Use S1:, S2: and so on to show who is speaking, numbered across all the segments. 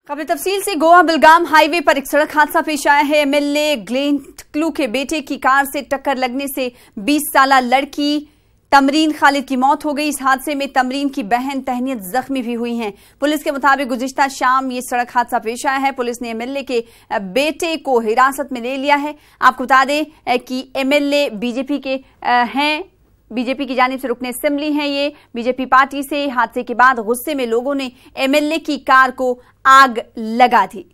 S1: खबर तफसील से गोवा बिलगाम हाईवे पर एक सड़क हादसा पेश आया है। एमएलए ग्लेन टिक्लू के बेटे की कार से टक्कर लगने से 20 साला लड़की तमरीन खालिद की मौत हो गई। इस हादसे में तमरीन की बहन तहनीत जख्मी भी हुई हैं। पुलिस के मुताबिक गुज़िश्ता शाम ये सड़क हादसा पेश आया है। पुलिस ने एमएलए के बेटे को हिरासत में ले लिया है। आपको बता दें कि एमएलए बीजेपी के हैं, बीजेपी की जानिब से रुकने असेंबली हैं। ये बीजेपी पार्टी से हादसे के बाद गुस्से में लोगों ने एमएलए की कार को आग लगा दी।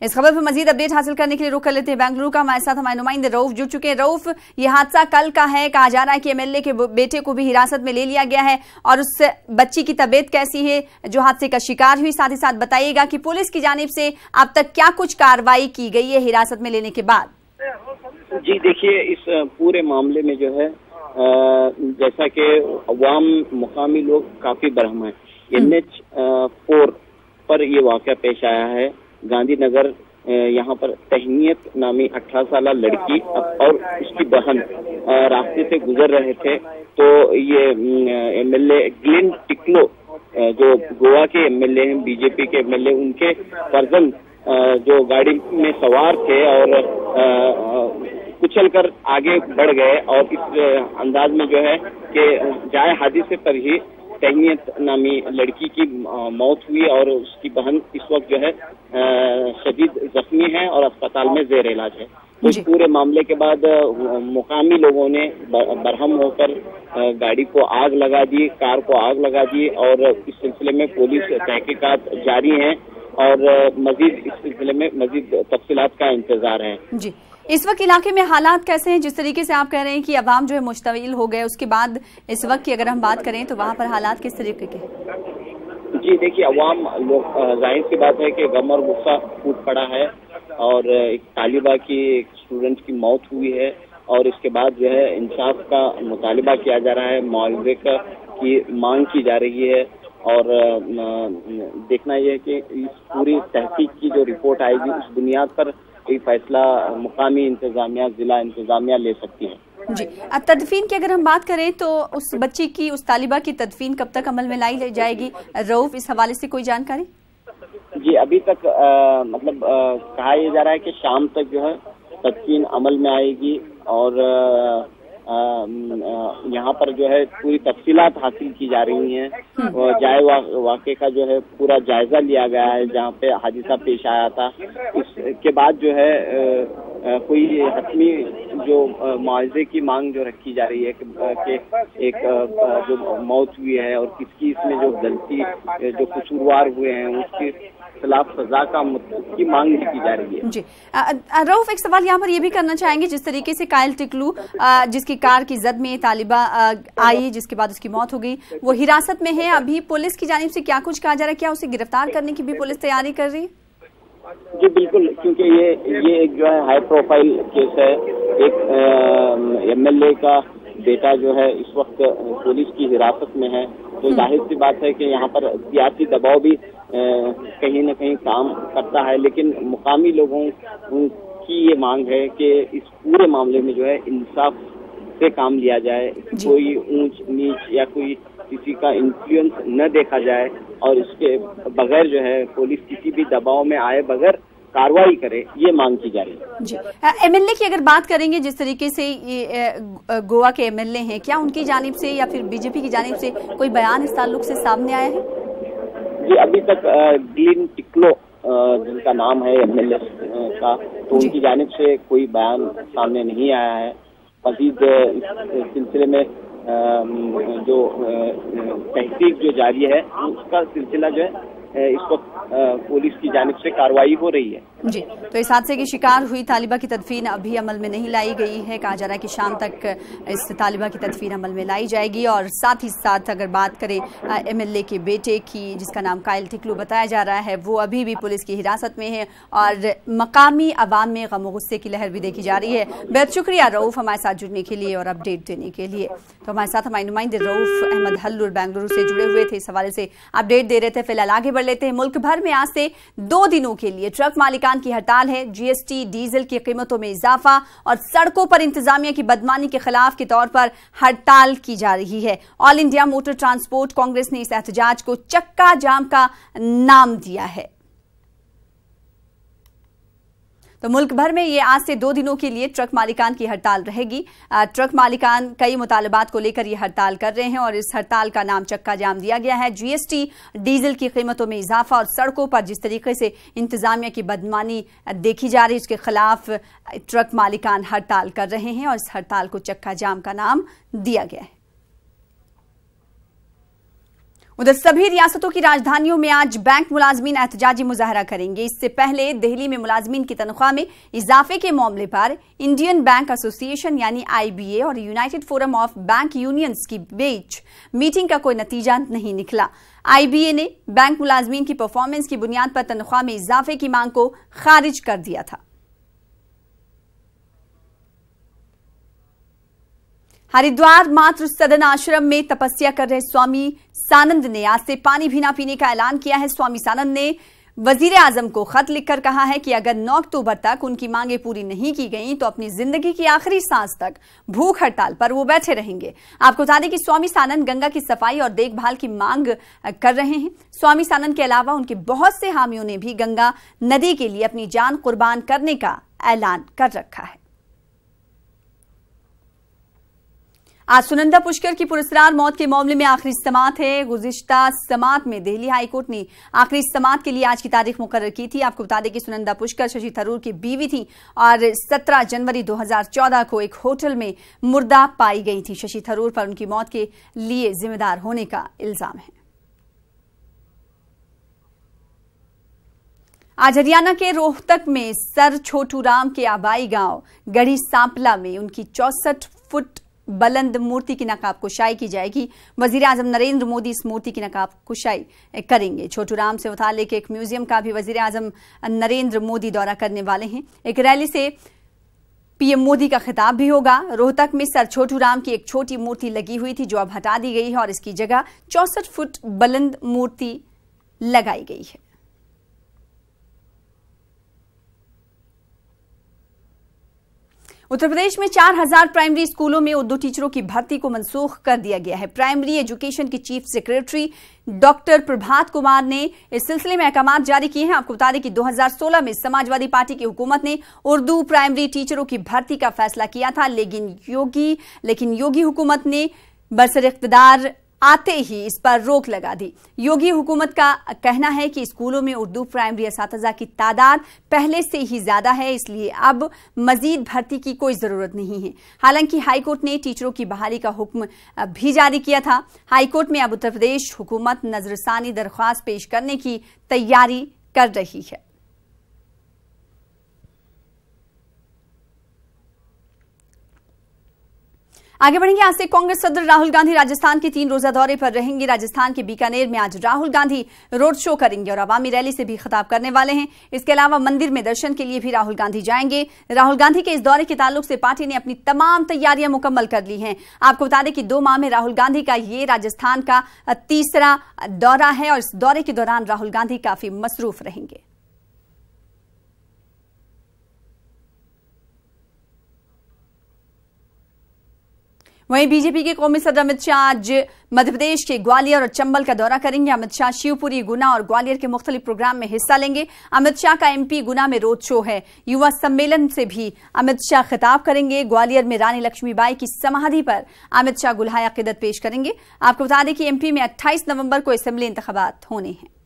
S1: इस खबर पर मजीद अपडेट हासिल करने के लिए रुख कर लेते हैं बेंगलुरु का। हमारे साथ हमारे नुमाइंदे रऊफ जुड़ चुके हैं। रऊफ, ये हादसा कल का है, कहा जा रहा है कि एमएलए के बेटे को भी हिरासत में ले लिया गया है, और उस बच्ची की तबीयत कैसी है जो हादसे का शिकार हुई? साथ ही साथ बताइएगा कि पुलिस की जानिब से अब तक क्या कुछ कार्रवाई की गई है हिरासत में लेने के बाद?
S2: जी देखिए, इस पूरे मामले में जो है जैसा कि अवाम मुकामी लोग काफी बरहम है। NH 4 पर ये वाक़या पेश आया है। गांधीनगर यहाँ पर तहनीत नामी 18 साला लड़की और उसकी बहन रास्ते से गुजर रहे थे, तो ये एमएलए ग्लेन टिक्लू जो गोवा के एमएलए हैं, बीजेपी के एमएलए, उनके फर्जंद जो गाड़ी में सवार थे और कुचल कर आगे बढ़ गए, और इस अंदाज में जो है कि जाए हादसे पर ही तहनीत नामी लड़की की मौत हुई और उसकी बहन इस वक्त जो है शदीद जख्मी है और अस्पताल में जेर इलाज है। तो इस पूरे मामले के बाद मुकामी लोगों ने बरहम होकर गाड़ी को आग लगा दी, कार को आग लगा दी, और इस सिलसिले में पुलिस तहकीकात जारी है और मजीद इस सिलसिले में मजीद तफसीलात का इंतजार है।
S1: जी, इस वक्त इलाके में हालात कैसे हैं? जिस तरीके से आप कह रहे हैं कि अवाम जो है मुश्तइल हो गए, उसके बाद इस वक्त की अगर हम बात करें तो वहाँ पर हालात किस तरीके के हैं?
S2: जी देखिए, अवाम लोग, जाहिर सी बात है कि गम और गुस्सा फूट पड़ा है, और एक तालिबा की, एक स्टूडेंट की मौत हुई है, और इसके बाद जो है इंसाफ का मुतालिबा किया जा रहा है, मुआवजे की मांग की जा रही है, और देखना यह है कि इस पूरी तहकीक की जो रिपोर्ट आएगी उस बुनियाद पर कोई फैसला मुकामी इंतजामिया, जिला इंतजामिया ले सकती है।
S1: जी, तदफीन की अगर हम बात करें तो उस बच्ची की, उस तालिबा की तदफीन कब तक अमल में लाई जाएगी? रऊफ, इस हवाले से कोई जानकारी?
S2: जी अभी तक कहा यह जा रहा है कि शाम तक जो है तदफीन अमल में आएगी, और यहाँ पर जो है पूरी तफसीलात हासिल की जा रही हैं। जाए वाक़े का जो है पूरा जायजा लिया गया है जहाँ पे हादसा पेश आया था। इसके बाद जो है कोई हतमी जो मुआवजे की मांग जो रखी जा रही है कि एक जो मौत हुई है और किसकी इसमें जो गलती, जो कसूरवार हुए हैं उसके खिलाफ सजा की मांग भी की जा रही है।
S1: जी रऊफ, एक सवाल यहाँ पर ये भी करना चाहेंगे, जिस तरीके से कायल टिक्लू जिसकी कार की जद में तालिबा आई जिसके बाद उसकी मौत हो गई, वो हिरासत में है। अभी पुलिस की जानिब से क्या कुछ कहा जा रहा है? क्या उसे गिरफ्तार करने की भी पुलिस तैयारी कर रही है?
S2: जी बिल्कुल, क्योंकि ये एक जो है हाई प्रोफाइल केस है। एक एमएलए का बेटा जो है इस वक्त पुलिस की हिरासत में है, तो जाहिर सी बात है कि यहाँ पर सियासी दबाव भी कहीं न कहीं काम करता है, लेकिन मुकामी लोगों की ये मांग है कि इस पूरे मामले में जो है इंसाफ से काम लिया जाए, कोई ऊंच नीच या कोई किसी का इन्फ्लुएंस न देखा जाए, और इसके बगैर जो है पुलिस किसी भी दबाव में आए बगैर कार्रवाई करे, ये मांग की जा रही है।
S1: जी, एमएलए की अगर बात करेंगे, जिस तरीके से ये गोवा के एमएलए हैं, क्या उनकी जानिब से या फिर बीजेपी की जानिब से कोई बयान इस ताल्लुक से सामने आया है?
S2: जी अभी तक ग्लेन टिक्लू जिनका नाम है एमएलए का, तो उनकी जानिब से कोई बयान सामने नहीं आया है। मजीद इस सिलसिले में जो तहकीक जो जारी है उसका सिलसिला जो है इस वक्त पुलिस की जानिब से कार्रवाई हो रही है।
S1: जी, तो इस हादसे की शिकार हुई तालिबा की तदफीन अभी अमल में नहीं लाई गई है। कहा जा रहा है कि शाम तक इस तालिबा की तदफीन अमल में लाई जाएगी, और साथ ही साथ अगर बात करें एमएलए के बेटे की, जिसका नाम कायल टिक्लू बताया जा रहा है, वो अभी भी पुलिस की हिरासत में है, और मकामी अवाम में गम गुस्से की लहर भी देखी जा रही है। बेहद शुक्रिया रऊफ हमारे साथ जुड़ने के लिए और अपडेट देने के लिए। तो हमारे साथ हमारे नुमाइंदे रऊफ अहमद हल्लुर बेंगलुरु से जुड़े हुए थे, इस हवाले से अपडेट दे रहे थे। फिलहाल आगे बढ़ लेते हैं। मुल्क भर में आज से 2 दिनों के लिए ट्रक मालिका मालिकान की हड़ताल है। जीएसटी, डीजल की कीमतों में इजाफा और सड़कों पर इंतजामिया की बदमानी के खिलाफ के तौर पर हड़ताल की जा रही है। All India motor transport Congress ने इस एहतजाज को चक्का जाम का नाम दिया है। तो मुल्क भर में ये आज से 2 दिनों के लिए ट्रक मालिकान की हड़ताल रहेगी। ट्रक मालिकान कई मुतालबात को लेकर ये हड़ताल कर रहे हैं और इस हड़ताल का नाम चक्का जाम दिया गया है। जीएसटी, डीजल की कीमतों में इजाफा और सड़कों पर जिस तरीके से इंतजामिया की बदमानी देखी जा रही है, उसके खिलाफ ट्रक मालिकान हड़ताल कर रहे हैं और इस हड़ताल को चक्का जाम का नाम दिया गया है। उधर सभी रियासतों की राजधानियों में आज बैंक मुलाजमीन एहतजाजी मुजाहरा करेंगे। इससे पहले दिल्ली में मुलाजमीन की तनख्वाह में इजाफे के मामले पर इंडियन बैंक एसोसिएशन यानी IBA और United forum of bank unions की बीच मीटिंग का कोई नतीजा नहीं निकला। IBA ने बैंक मुलाजमीन की परफॉर्मेंस की बुनियाद पर तनख्वाह में इजाफे की मांग को खारिज कर दिया था। हरिद्वार मातृ सदन आश्रम में तपस्या कर रहे स्वामी सानंद ने आज से पानी भी ना पीने का ऐलान किया है। स्वामी सानंद ने वजीर आजम को खत लिखकर कहा है कि अगर 9 अक्टूबर तक उनकी मांगे पूरी नहीं की गई तो अपनी जिंदगी की आखिरी सांस तक भूख हड़ताल पर वो बैठे रहेंगे। आपको बता दें कि स्वामी सानंद गंगा की सफाई और देखभाल की मांग कर रहे हैं। स्वामी सानंद के अलावा उनके बहुत से हामियों ने भी गंगा नदी के लिए अपनी जान कुर्बान करने का ऐलान कर रखा है। आज सुनंदा पुष्कर की पुरस्कार मौत के मामले में आखिरी समाअत है। गुज़िश्ता समाअत में दिल्ली हाईकोर्ट ने आखिरी समाअत के लिए आज की तारीख मुकर्रर की थी। आपको बता दें कि सुनंदा पुष्कर शशि थरूर की बीवी थी और 17 जनवरी 2014 को एक होटल में मुर्दा पाई गई थी। शशि थरूर पर उनकी मौत के लिए जिम्मेदार होने का इल्जाम है। आज हरियाणा के रोहतक में सर छोटू राम के आबाई गांव गढ़ी सांपला में उनकी 64 फुट बुलंद मूर्ति की नकाब कुशाई की जाएगी। वजीर आजम नरेंद्र मोदी इस मूर्ति की नकाब कुशाई करेंगे। छोटू राम से मुतालिक एक म्यूजियम का भी वजीर आजम नरेंद्र मोदी दौरा करने वाले हैं। एक रैली से पीएम मोदी का खिताब भी होगा। रोहतक में सर छोटू राम की एक छोटी मूर्ति लगी हुई थी जो अब हटा दी गई है और इसकी जगह 64 फुट बुलंद मूर्ति लगाई गई है। उत्तर प्रदेश में 4000 प्राइमरी स्कूलों में उर्दू टीचरों की भर्ती को मनसूख कर दिया गया है। प्राइमरी एजुकेशन के chief secretary doctor Prabhat Kumar ने इस सिलसिले में अहकाम जारी किए हैं। आपको बता दें कि 2016 में समाजवादी पार्टी की हुकूमत ने उर्दू प्राइमरी टीचरों की भर्ती का फैसला किया था, लेकिन योगी हुकूमत ने बरसर इख्तिदार आते ही इस पर रोक लगा दी। योगी हुकूमत का कहना है कि स्कूलों में उर्दू प्राइमरी असातिज़ा की तादाद पहले से ही ज्यादा है, इसलिए अब मजीद भर्ती की कोई जरूरत नहीं है। हालांकि हाईकोर्ट ने टीचरों की बहाली का हुक्म भी जारी किया था। हाईकोर्ट में अब उत्तर प्रदेश हुकूमत नजरसानी दरख्वास्त पेश करने की तैयारी कर रही है। आगे बढ़ेंगे। आज से कांग्रेस सदर राहुल गांधी राजस्थान के 3 रोजा दौरे पर रहेंगे। राजस्थान के बीकानेर में आज राहुल गांधी रोड शो करेंगे और अवामी रैली से भी खिताब करने वाले हैं। इसके अलावा मंदिर में दर्शन के लिए भी राहुल गांधी जाएंगे। राहुल गांधी के इस दौरे के ताल्लुक से पार्टी ने अपनी तमाम तैयारियां मुकम्मल कर ली हैं। आपको बता दें कि 2 माह में राहुल गांधी का ये राजस्थान का तीसरा दौरा है और इस दौरे के दौरान राहुल गांधी काफी मसरूफ रहेंगे। वहीं बीजेपी के कौमी सदर अमित शाह आज मध्य प्रदेश के ग्वालियर और चंबल का दौरा करेंगे। अमित शाह शिवपुरी, गुना और ग्वालियर के मुख्तलिफ प्रोग्राम में हिस्सा लेंगे। अमित शाह का MP गुना में रोड शो है। युवा सम्मेलन से भी अमित शाह खिताब करेंगे। ग्वालियर में रानी लक्ष्मीबाई की समाधि पर अमित शाह गुलहाय अकीदत पेश करेंगे। आपको बता दें कि MP में 28 नवंबर को असेंबली इंतखाबात होने हैं।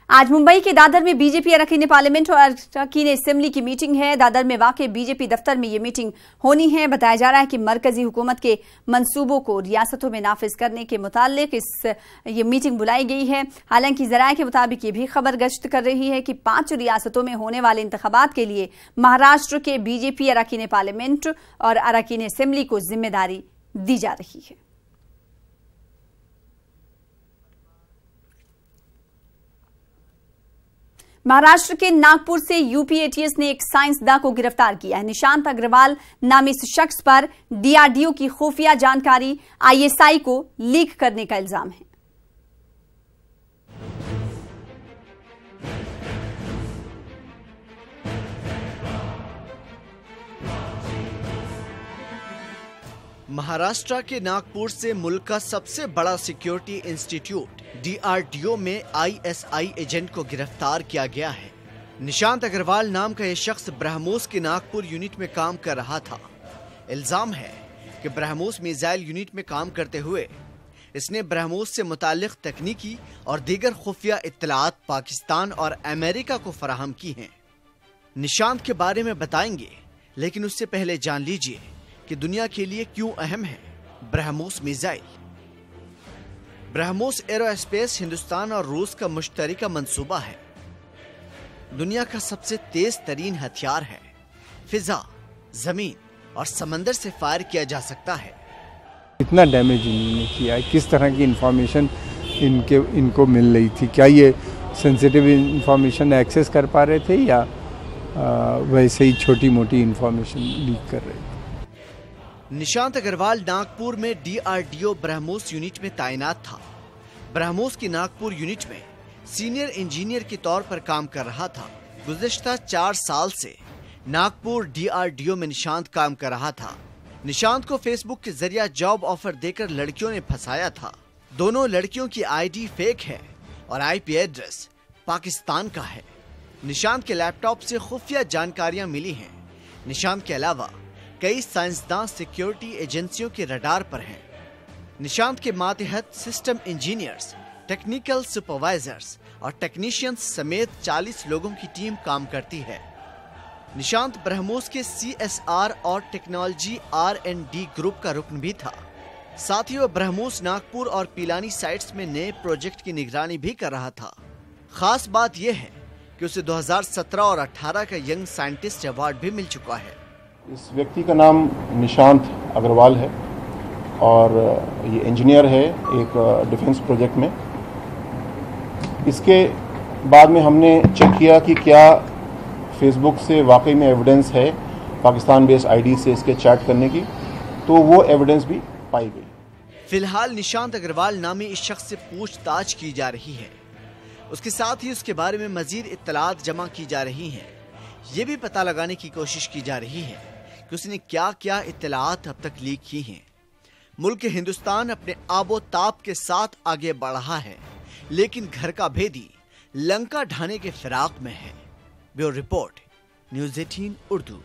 S1: आज मुंबई के दादर में बीजेपी अरकान पार्लियामेंट और अरकान असेंबली की मीटिंग है। दादर में वाक़ बीजेपी दफ्तर में ये मीटिंग होनी है। बताया जा रहा है कि मरकजी हुकूमत के मंसूबों को रियासतों में नाफिज करने के मुतालिक ये मीटिंग बुलाई गई है। हालांकि ज़राए के मुताबिक ये भी खबर गश्त कर रही है कि 5 रियासतों में होने वाले इंतखाबात के लिए महाराष्ट्र के बीजेपी अरकान पार्लियामेंट और अरकान असेंबली को जिम्मेदारी दी जा रही है। महाराष्ट्र के नागपुर से यूपी ATS ने एक साइंसदान को गिरफ्तार किया है। निशांत अग्रवाल नामी इस शख्स पर DRDO की खुफिया जानकारी ISI को लीक करने का इल्जाम है।
S3: महाराष्ट्र के नागपुर से मुल्क का सबसे बड़ा सिक्योरिटी इंस्टीट्यूट DRDO में ISI एजेंट को गिरफ्तार किया गया है। निशांत अग्रवाल नाम का यह शख्स ब्रह्मोस के नागपुर यूनिट में काम कर रहा था। इल्जाम है कि ब्रह्मोस मिसाइल यूनिट में काम करते हुए इसने ब्रह्मोस से मुताल्लिक तकनीकी और दीगर खुफिया इत्तलात पाकिस्तान और अमेरिका को फराहम की हैं। निशांत के बारे में बताएंगे, लेकिन उससे पहले जान लीजिए कि दुनिया के लिए क्यों अहम है ब्रह्मोस मिसाइल। ब्रह्मोस एरोस्पेस हिंदुस्तान और रूस का मुश्तरका मंसूबा है। दुनिया का सबसे तेज तरीन हथियार है। फिजा, जमीन और समंदर से फायर किया जा सकता है।
S4: कितना डैमेज इन्होंने किया है, किस तरह की इंफॉर्मेशन इनको मिल रही थी, क्या ये सेंसिटिव इंफॉर्मेशन एक्सेस कर पा रहे थे या वैसे ही छोटी मोटी इंफॉर्मेशन लीक कर रहे थे।
S3: निशांत अग्रवाल नागपुर में DRDO ब्रह्मोस यूनिट में तैनात था। ब्रह्मोस की नागपुर यूनिट में सीनियर इंजीनियर के तौर पर काम कर रहा था। गुज़िश्ता 4 साल से नागपुर DRDO में निशांत काम कर रहा था। निशांत को फेसबुक के जरिए जॉब ऑफर देकर लड़कियों ने फंसाया था। दोनों लड़कियों की ID फेक है और IP एड्रेस पाकिस्तान का है। निशांत के लैपटॉप से खुफिया जानकारियां मिली हैं। निशांत के अलावा कई साइंसदान सिक्योरिटी एजेंसियों के रडार पर हैं। निशांत के मातहत सिस्टम इंजीनियर्स, टेक्निकल सुपरवाइजर्स और टेक्नीशियंस समेत 40 लोगों की टीम काम करती है। निशांत ब्रह्मोस के CSR और टेक्नोलॉजी R&D ग्रुप का रुकन भी था। साथ ही वह ब्रह्मोस, नागपुर और पिलानी साइट्स में नए प्रोजेक्ट की निगरानी भी कर रहा था। खास बात यह है कि उसे 2017 और 18 का यंग साइंटिस्ट अवार्ड भी मिल चुका है।
S5: इस व्यक्ति का नाम निशांत अग्रवाल है और ये इंजीनियर है एक डिफेंस प्रोजेक्ट में। इसके बाद में हमने चेक किया कि क्या फेसबुक से वाकई में एविडेंस है पाकिस्तान बेस्ड ID से इसके चैट करने की, तो वो एविडेंस भी पाई गई।
S3: फिलहाल निशांत अग्रवाल नामी इस शख्स से पूछताछ की जा रही है। उसके साथ ही उसके बारे में मजीद इत्तलात जमा की जा रही हैं। ये भी पता लगाने की कोशिश की जा रही है कि उसने क्या क्या इत्तलात अब तक लीक की हैं। मुल्क हिंदुस्तान अपने आबोताब के साथ आगे बढ़ रहा है, लेकिन घर का भेदी लंका ढाने के फिराक में है। Bureau report, news 18 Urdu.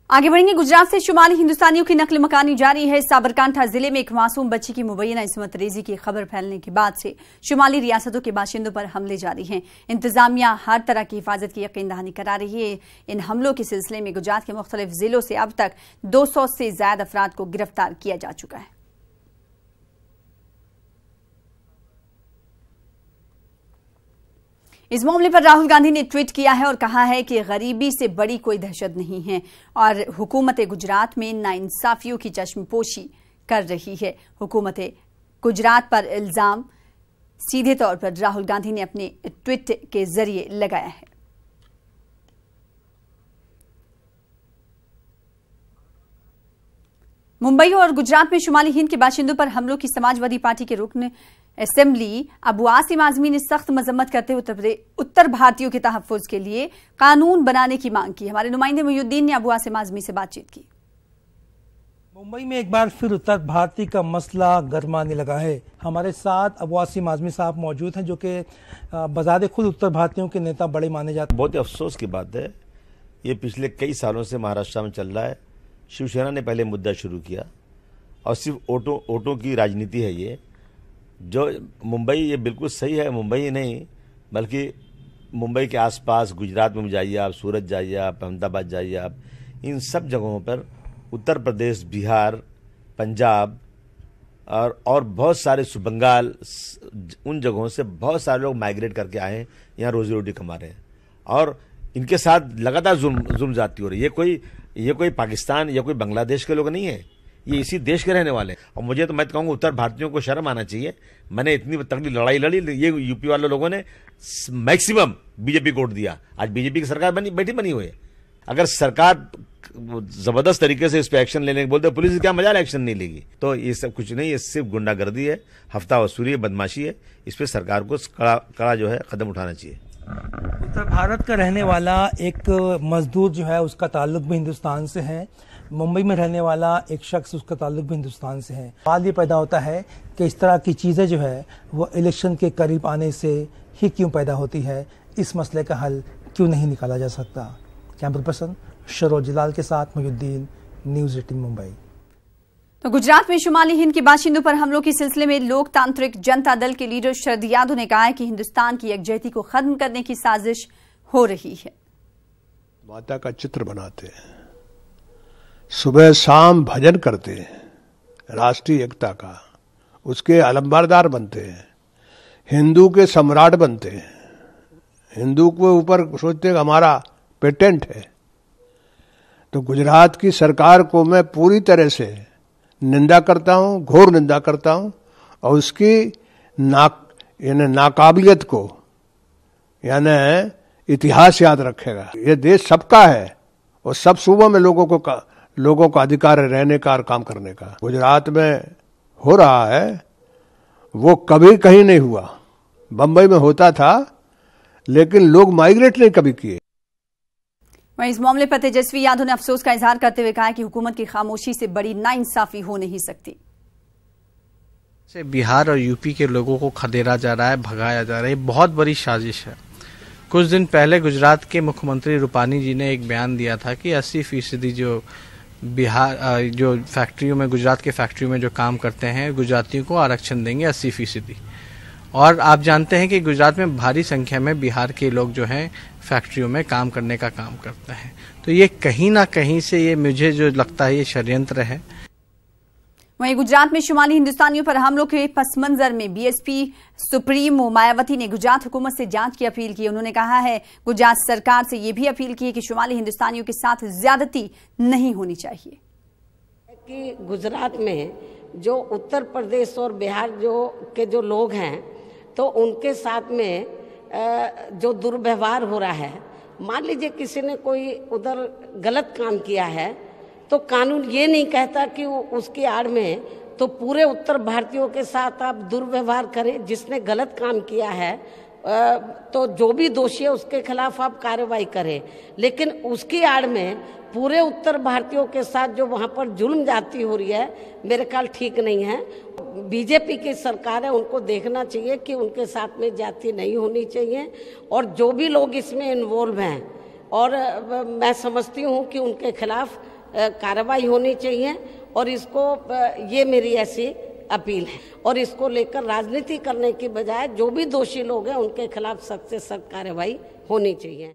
S1: आगे बढ़ेंगे। गुजरात से शुमाली हिंदुस्तानियों की नकल मकानी जारी है। साबरकांठा जिले में एक मासूम बच्ची की मुबैना इस्मत रेजी की खबर फैलने के बाद से शुमाली रियासतों के बाशिंदों पर हमले जारी हैं। इंतजामिया हर तरह की हिफाजत की यकीन दहानी करा रही है। इन हमलों के सिलसिले में गुजरात के मुख्तलिफ जिलों से अब तक 200 से ज्यादा अफराद को गिरफ्तार किया जा चुका है। इस मामले पर राहुल गांधी ने ट्वीट किया है और कहा है कि गरीबी से बड़ी कोई दहशत नहीं है और हुकूमत गुजरात में नाइंसाफियों की चश्मपोशी कर रही है। हुकूमत गुजरात पर इल्जाम सीधे तौर पर राहुल गांधी ने अपने ट्वीट के जरिए लगाया है। मुंबई और गुजरात में शुमाली हिंद के बाशिंदों पर हमलों की समाजवादी पार्टी के रुकन असेंबली अबू आसिम आजमी ने सख्त मजम्मत करते हुए उत्तर भारतीयों के तहफ्फुज के लिए कानून बनाने की मांग की। हमारे नुमाइंदे मुहिउद्दीन ने अबू आसिम आजमी से बातचीत की।
S6: मुंबई में एक बार फिर उत्तर भारतीय का मसला गरमाने लगा है। हमारे साथ अबू आसिम आजमी साहब मौजूद हैं, जो कि बजाते खुद उत्तर भारतीयों के नेता बड़े माने जाते हैं।
S7: बहुत ही अफसोस की बात है, ये पिछले कई सालों से महाराष्ट्र में चल रहा है। शिवसेना ने पहले मुद्दा शुरू किया और सिर्फ ओटों की राजनीति है ये। जो मुंबई, ये बिल्कुल सही है, मुंबई ही नहीं बल्कि मुंबई के आसपास गुजरात में जाइए आप, सूरत जाइए आप, अहमदाबाद जाइए आप, इन सब जगहों पर उत्तर प्रदेश, बिहार, पंजाब और बहुत सारे बंगाल, उन जगहों से बहुत सारे लोग माइग्रेट करके आए हैं, यहाँ रोजी रोटी कमा रहे हैं और इनके साथ लगातार जुल्म ज्यादती हो रही है। ये कोई पाकिस्तान या कोई बांग्लादेश के लोग नहीं है, ये इसी देश के रहने वाले हैं। और मुझे तो मैं कहूँगा उत्तर भारतीयों को शर्म आना चाहिए। मैंने इतनी तगड़ी लड़ाई लड़ी, ये यूपी वाले लोगों ने मैक्सिमम बीजेपी को वोट दिया। आज बीजेपी की सरकार बनी हुई है। अगर सरकार जबरदस्त तरीके से इस पर एक्शन लेने बोलते, पुलिस से क्या मजा एक्शन नहीं लेगी। तो ये सब कुछ नहीं, ये सिर्फ गुंडागर्दी है, हफ्ता वसूली है, बदमाशी है। इस पर सरकार को कड़ा जो है कदम उठाना चाहिए।
S6: उत्तर भारत का रहने वाला एक मजदूर जो है, उसका ताल्लुक भी हिंदुस्तान से है, मुंबई में रहने वाला एक शख्स, उसका ताल्लुक भी हिंदुस्तान से है। सवाल ये पैदा होता है कि इस तरह की चीज़ें जो है वो इलेक्शन के करीब आने से ही क्यों पैदा होती है, इस मसले का हल क्यों नहीं निकाला जा सकता। कैमरा पर्सन शरोज जलाल के साथ मोहिउद्दीन, न्यूज़ 18 मुंबई।
S1: तो गुजरात में शुमाली हिंद के बाशिंदों पर हमलों के सिलसिले में लोकतांत्रिक जनता दल के लीडर शरद यादव ने कहा है कि हिंदुस्तान की यकजहती को खत्म करने की साजिश हो रही है।
S8: माता का चित्र बनाते हैं, सुबह शाम भजन करते हैं राष्ट्रीय एकता का, उसके अलंबारदार बनते हैं, हिंदू के सम्राट बनते हैं, हिंदू के ऊपर सोचते हैं हमारा पेटेंट है। तो गुजरात की सरकार को मैं पूरी तरह से निंदा करता हूं, घोर निंदा करता हूं, और उसकी नाकाबिलियत को यानी इतिहास याद रखेगा। ये देश सबका है और सब सूबों में लोगों का अधिकार है रहने का और काम करने का। गुजरात में हो रहा है वो कभी कहीं नहीं हुआ, बंबई में होता था लेकिन लोग माइग्रेट नहीं कभी किए।
S1: वहीं इस मामले पर तेजस्वी यादव ने अफसोस का इजहार करते हुए कहा कि हुकूमत की खामोशी से बड़ी नाइंसाफी हो नहीं सकती।
S9: बिहार और यूपी के लोगों को खदेड़ा जा रहा है, भगाया जा रहा है, बहुत बड़ी साजिश है। कुछ दिन पहले गुजरात के मुख्यमंत्री रूपानी जी ने एक बयान दिया था कि 80% जो बिहार जो फैक्ट्रियों में, गुजरात के फैक्ट्रियों में जो काम करते हैं गुजरातियों को आरक्षण देंगे 80%। और आप जानते हैं कि गुजरात में भारी संख्या में बिहार के लोग जो हैं फैक्ट्रियों में काम करने का काम करते हैं। तो ये कहीं ना कहीं से, ये मुझे जो लगता है, ये षड्यंत्र है।
S1: वहीं गुजरात में शुमाली हिंदुस्तानियों पर हमलों के पस मंजर में बीएसपी सुप्रीमो मायावती ने गुजरात हुकूमत से जांच की अपील की। उन्होंने कहा है गुजरात सरकार से यह भी अपील की है कि शुमाली हिंदुस्तानियों के साथ ज्यादती नहीं होनी चाहिए।
S10: कि गुजरात में जो उत्तर प्रदेश और बिहार जो लोग हैं, तो उनके साथ में जो दुर्व्यवहार हो रहा है, मान लीजिए किसी ने कोई उधर गलत काम किया है तो कानून ये नहीं कहता कि उसकी आड़ में तो पूरे उत्तर भारतीयों के साथ आप दुर्व्यवहार करें। जिसने गलत काम किया है तो जो भी दोषी है उसके खिलाफ आप कार्रवाई करें, लेकिन उसकी आड़ में पूरे उत्तर भारतीयों के साथ जो वहाँ पर जुल्म जाती हो रही है, मेरे ख्याल ठीक नहीं है। बीजेपी की सरकार है, उनको देखना चाहिए कि उनके साथ में जाति नहीं होनी चाहिए, और जो भी लोग इसमें इन्वॉल्व हैं, और मैं समझती हूँ कि उनके खिलाफ कार्रवाई होनी चाहिए। और इसको, ये मेरी ऐसी अपील है, और इसको लेकर राजनीति करने की बजाय जो भी दोषी लोग हैं उनके खिलाफ सख्त से सख्त कार्रवाई होनी चाहिए।